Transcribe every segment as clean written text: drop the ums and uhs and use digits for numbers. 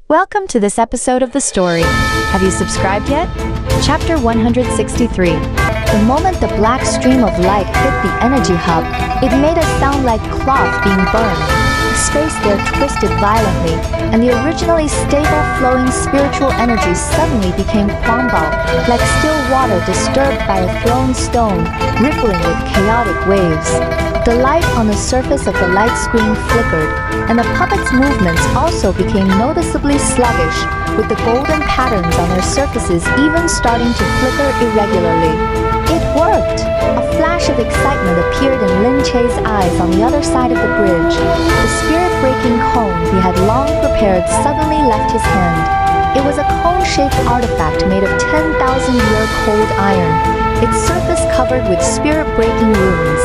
Welcome to this episode of the story. Have you subscribed yet? Chapter 163. The moment the black stream of light hit the energy hub, it made a sound like cloth being burned. The space there twisted violently, and the originally stable flowing spiritual energy suddenly became quambao, like still water disturbed by a thrown stone, rippling with chaotic waves. The light on the surface of the light screen flickered, and the puppets' movements also became noticeably sluggish, with the golden patterns on their surfaces even starting to flicker irregularly. It worked! A flash of excitement appeared in Lin Che's eyes on the other side of the bridge. The spirit-breaking cone he had long prepared suddenly left his hand. It was a cone-shaped artifact made of 10,000-year cold iron, its surface covered with spirit-breaking runes.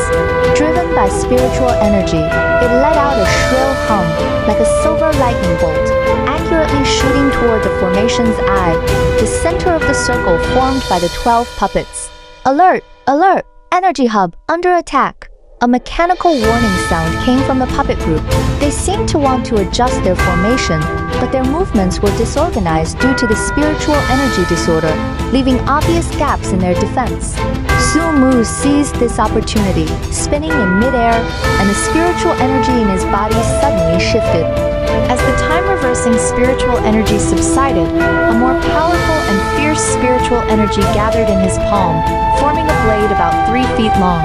Driven by spiritual energy, it let out a shrill hum, like a silver lightning bolt, accurately shooting toward the formation's eye, the center of the circle formed by the 12 puppets. Alert! Alert! Energy hub under attack! A mechanical warning sound came from the puppet group. They seemed to want to adjust their formation, but their movements were disorganized due to the spiritual energy disorder, leaving obvious gaps in their defense. Su Mu seized this opportunity, spinning in midair, and the spiritual energy in his body suddenly shifted. As the time-reversing spiritual energy subsided, a more powerful and fierce spiritual energy gathered in his palm, forming a blade about 3 feet long.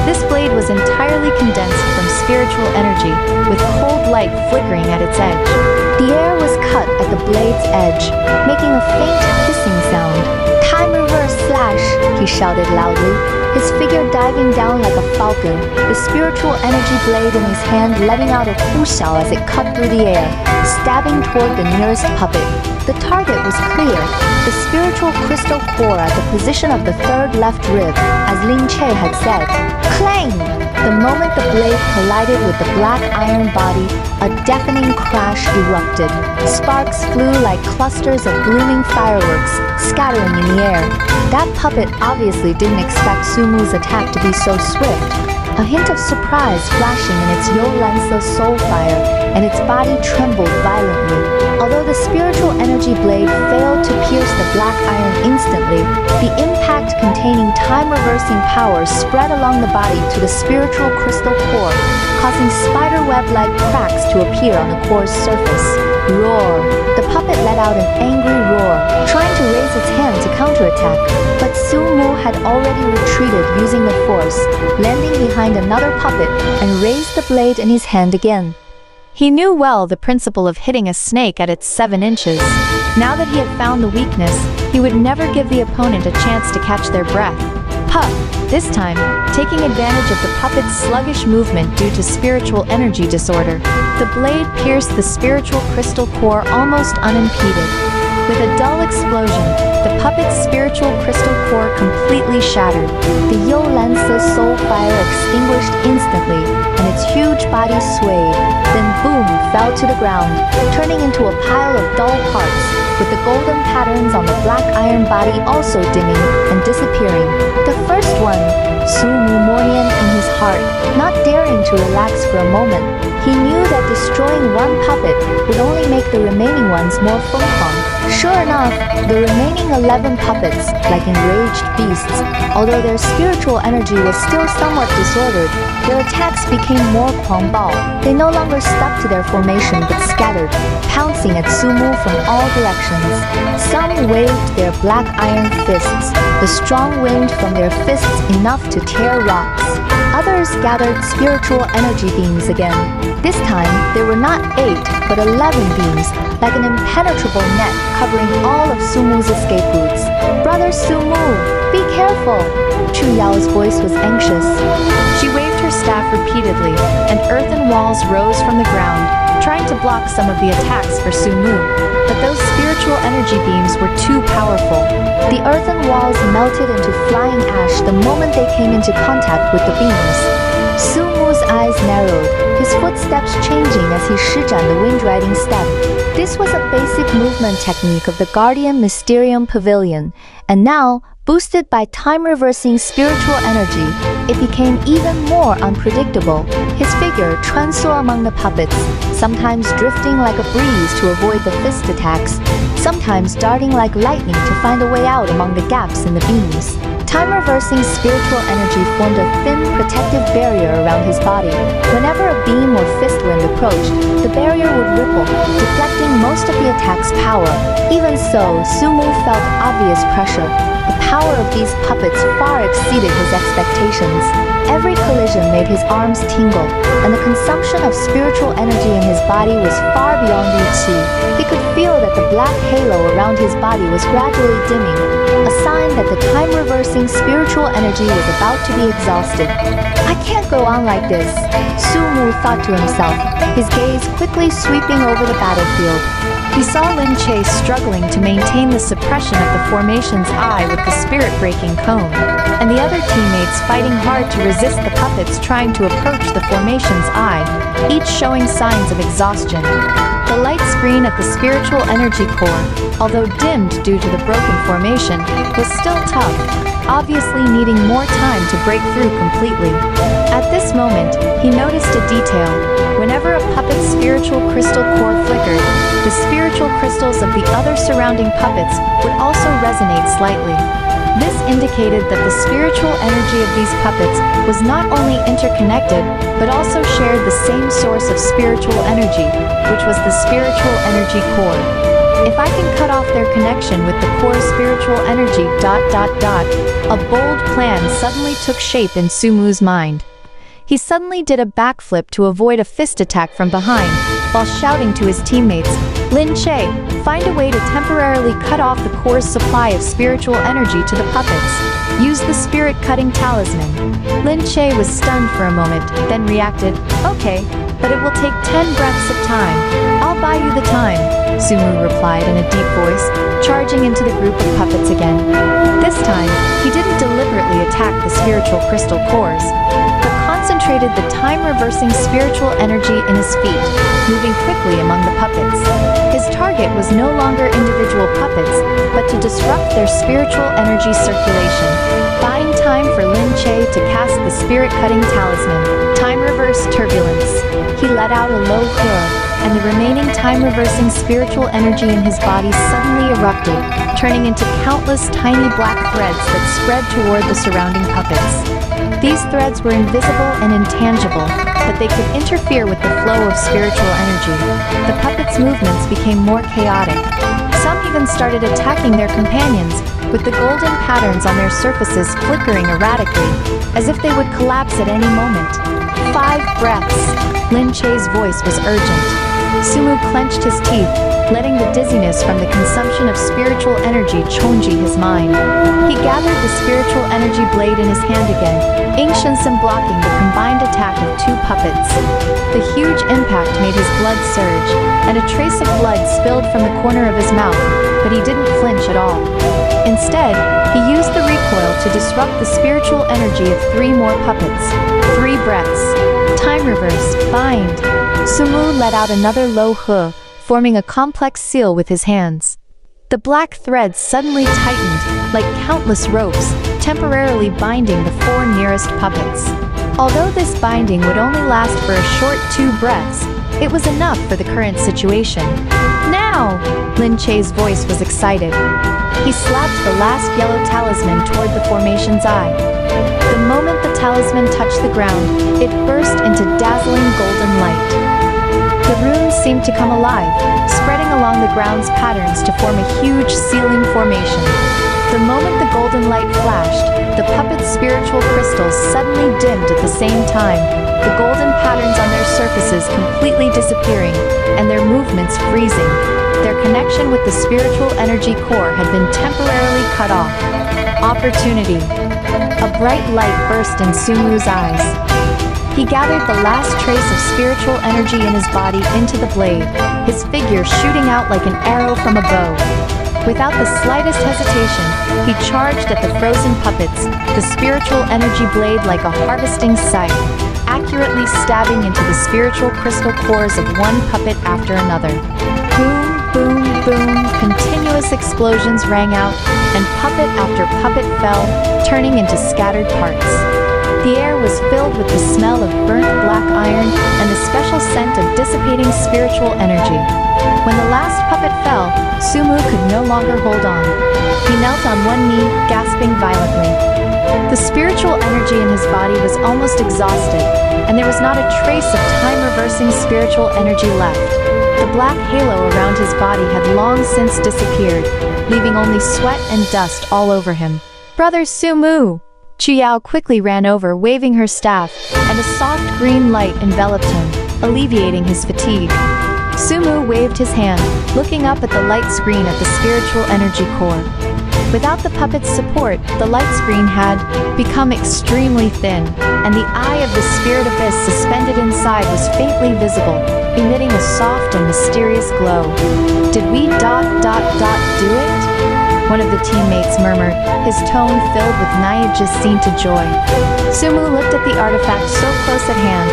This blade was entirely condensed from spiritual energy, with cold light flickering at its edge. The air was cut at the blade's edge, making a faint hissing sound. Time reverse slash, he shouted loudly, his figure diving down like a falcon, the spiritual energy blade in his hand letting out a huxiao as it cut through the air, stabbing toward the nearest puppet. The target was clear, the spiritual crystal core at the position of the third left rib, as Lin Che had said. Clang! The moment the blade collided with the black iron body, a deafening crash erupted. Sparks flew like clusters of blooming fireworks, scattering in the air. That puppet obviously didn't expect Su Mu's attack to be so swift. A hint of surprise flashing in its Yolansa soul fire, and its body trembled violently. Although the spiritual energy blade failed to pierce the black iron instantly, the impact containing time-reversing power spread along the body to the spiritual crystal core, causing spiderweb-like cracks to appear on the core's surface. Roar! The puppet let out an angry roar, trying to raise its hand to counterattack, but Su Mu had already retreated using the force, landing behind another puppet and raised the blade in his hand again. He knew well the principle of hitting a snake at its 7 inches. Now that he had found the weakness, he would never give the opponent a chance to catch their breath. Puff! This time, taking advantage of the puppet's sluggish movement due to spiritual energy disorder, the blade pierced the spiritual crystal core almost unimpeded. With a dull explosion, the puppet's spiritual crystal core completely shattered. The Yolansa soul fire extinguished instantly, and its huge body swayed, then boom, fell to the ground, turning into a pile of dull parts, with the golden patterns on the black iron body also dimming and disappearing. The first one, Su Mu mourned in his heart, not daring to relax for a moment. He knew that destroying one puppet would only make the remaining ones more fengfang. Sure enough, the remaining 11 puppets, like enraged beasts, although their spiritual energy was still somewhat disordered, their attacks became more quangbao. They no longer stuck to their formation but scattered, pouncing at Su Mu from all directions. Some waved their black iron fists, the strong wind from their fists enough to tear rocks. Others gathered spiritual energy beams again. This time, there were not 8, but 11 beams, like an impenetrable net covering all of Su Mu's escape routes. Brother Su Mu, be careful! Chu Yao's voice was anxious. She waved her staff repeatedly, and earthen walls rose from the ground, trying to block some of the attacks for Su Mu. But those spiritual energy beams were too powerful. The earthen walls melted into flying ash the moment they came into contact with the beams. Su Mu's eyes narrowed, his footsteps changing as he shizhan the wind-riding step. This was a basic movement technique of the Guardian Mysterium Pavilion, and now, boosted by time-reversing spiritual energy, it became even more unpredictable. His figure transoed among the puppets, sometimes drifting like a breeze to avoid the fist attacks, sometimes darting like lightning to find a way out among the gaps in the beams. Time-reversing spiritual energy formed a thin, protective barrier around his body. Whenever a beam or fist wind approached, the barrier would ripple, deflecting most of the attack's power. Even so, Sumu felt obvious pressure. The power of these puppets far exceeded his expectations. Every collision made his arms tingle, and the consumption of spiritual energy in his body was far beyond Yu-Qi. He could feel that the black halo around his body was gradually dimming, a sign that the time-reversing spiritual energy was about to be exhausted. I can't go on like this, Sumu thought to himself, his gaze quickly sweeping over the battlefield. He saw Lin Che struggling to maintain the suppression of the formation's eye with the spirit-breaking cone, and the other teammates fighting hard to resist the puppets trying to approach the formation's eye, each showing signs of exhaustion. The light screen at the spiritual energy core, although dimmed due to the broken formation, was still tough, obviously needing more time to break through completely. At this moment, he noticed a detail. Whenever a puppet's spiritual crystal core flickered, the spiritual crystals of the other surrounding puppets would also resonate slightly. This indicated that the spiritual energy of these puppets was not only interconnected, but also shared the same source of spiritual energy, which was the spiritual energy core. If I can cut off their connection with the core spiritual energy... A bold plan suddenly took shape in Sumu's mind. He suddenly did a backflip to avoid a fist attack from behind, while shouting to his teammates, "Lin Che, find a way to temporarily cut off the core's supply of spiritual energy to the puppets. Use the spirit-cutting talisman." Lin Che was stunned for a moment, then reacted, "Okay, but it will take 10 breaths of time. I'll buy you the time," Sumu replied in a deep voice, charging into the group of puppets again. This time, he didn't deliberately attack the spiritual crystal cores, but concentrated the time-reversing spiritual energy in his feet, moving quickly among the puppets. His target was no longer individual puppets, but to disrupt their spiritual energy circulation. Buying time for Lin Che to cast the spirit-cutting talisman, time-reverse turbulence. He let out a low whir, and the remaining time-reversing spiritual energy in his body suddenly erupted, turning into countless tiny black threads that spread toward the surrounding puppets. These threads were invisible and intangible, but they could interfere with the flow of spiritual energy. The puppets' movements became more chaotic. Some even started attacking their companions, with the golden patterns on their surfaces flickering erratically, as if they would collapse at any moment. 5 breaths. Lin Che's voice was urgent. Sumu clenched his teeth, letting the dizziness from the consumption of spiritual energy chonji his mind. He gathered the spiritual energy blade in his hand again, Angshansen blocking the combined attack of 2 puppets. The huge impact made his blood surge, and a trace of blood spilled from the corner of his mouth, but he didn't flinch at all. Instead, he used the recoil to disrupt the spiritual energy of 3 more puppets. 3 breaths. Time reverse, bind. Sumu let out another low huh, forming a complex seal with his hands. The black threads suddenly tightened, like countless ropes, temporarily binding the 4 nearest puppets. Although this binding would only last for a short 2 breaths, it was enough for the current situation. "Now!" Lin Che's voice was excited. He slapped the last yellow talisman toward the formation's eye. The moment the talisman touched the ground, it burst into dazzling golden light. The runes seemed to come alive, spreading along the ground's patterns to form a huge ceiling formation. The moment the golden light flashed, the puppets' spiritual crystals suddenly dimmed at the same time, the golden patterns on their surfaces completely disappearing, and their movements freezing. Their connection with the spiritual energy core had been temporarily cut off. Opportunity. A bright light burst in Sumu's eyes. He gathered the last trace of spiritual energy in his body into the blade, his figure shooting out like an arrow from a bow. Without the slightest hesitation, he charged at the frozen puppets, the spiritual energy blade like a harvesting scythe, accurately stabbing into the spiritual crystal cores of one puppet after another. Boom, boom, boom, continuous explosions rang out, and puppet after puppet fell, turning into scattered parts. The air was filled with the smell of burnt black iron and the special scent of dissipating spiritual energy. When the last puppet fell, Sumu could no longer hold on. He knelt on one knee, gasping violently. The spiritual energy in his body was almost exhausted, and there was not a trace of time-reversing spiritual energy left. The black halo around his body had long since disappeared, leaving only sweat and dust all over him. "Brother Sumu!" Chuyao quickly ran over, waving her staff, and a soft green light enveloped him, alleviating his fatigue. Sumu waved his hand, looking up at the light screen at the spiritual energy core. Without the puppet's support, the light screen had become extremely thin, and the eye of the spirit abyss suspended inside was faintly visible, emitting a soft and mysterious glow. "Did we do it?" One of the teammates murmured, his tone filled with naive joy. Sumu looked at the artifact so close at hand,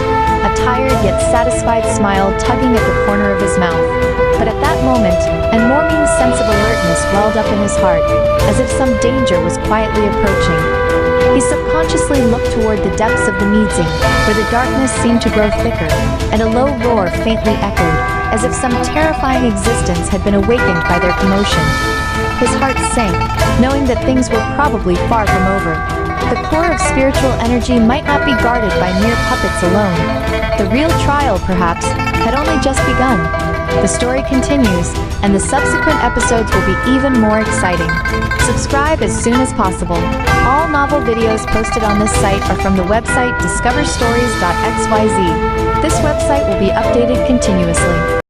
a tired yet satisfied smile tugging at the corner of his mouth. But at that moment, a morning sense of alertness welled up in his heart, as if some danger was quietly approaching. He subconsciously looked toward the depths of the Midzing, where the darkness seemed to grow thicker, and a low roar faintly echoed, as if some terrifying existence had been awakened by their commotion. His heart sank, knowing that things were probably far from over. The core of spiritual energy might not be guarded by mere puppets alone. The real trial, perhaps, had only just begun. The story continues, and the subsequent episodes will be even more exciting. Subscribe as soon as possible. All novel videos posted on this site are from the website discoverstories.xyz. This website will be updated continuously.